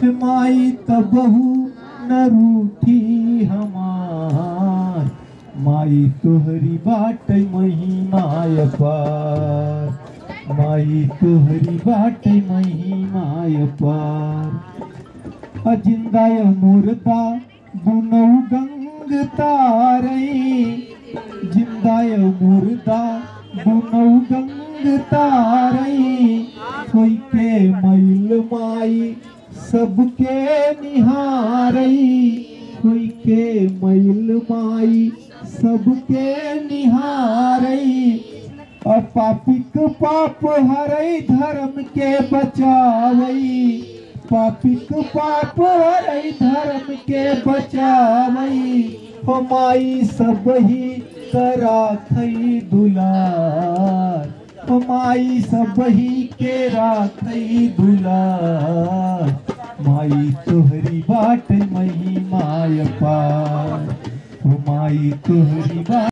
माई तबहू न रूठी हमार, माई तोहरी बाट महिमाय पार, माई तोहरी बाट महिमाय पार। जिंदाय मुर्दा दुनौ गंग तारई, जिंदाय मुर्दा दुनौ गंग तारई, कोई के मैल माई सबके निहारई, कोई के मैल माई सबके निहारई। पापिक पाप हरई धर्म के बचावई, पापिक पाप हरई धर्म के बचावई। हो माई सबही कराखई दुलार, हो माई सबही के राखई दुलार, माई तोहरी बाट महिमाय पार, हो माई तोहरी बाट।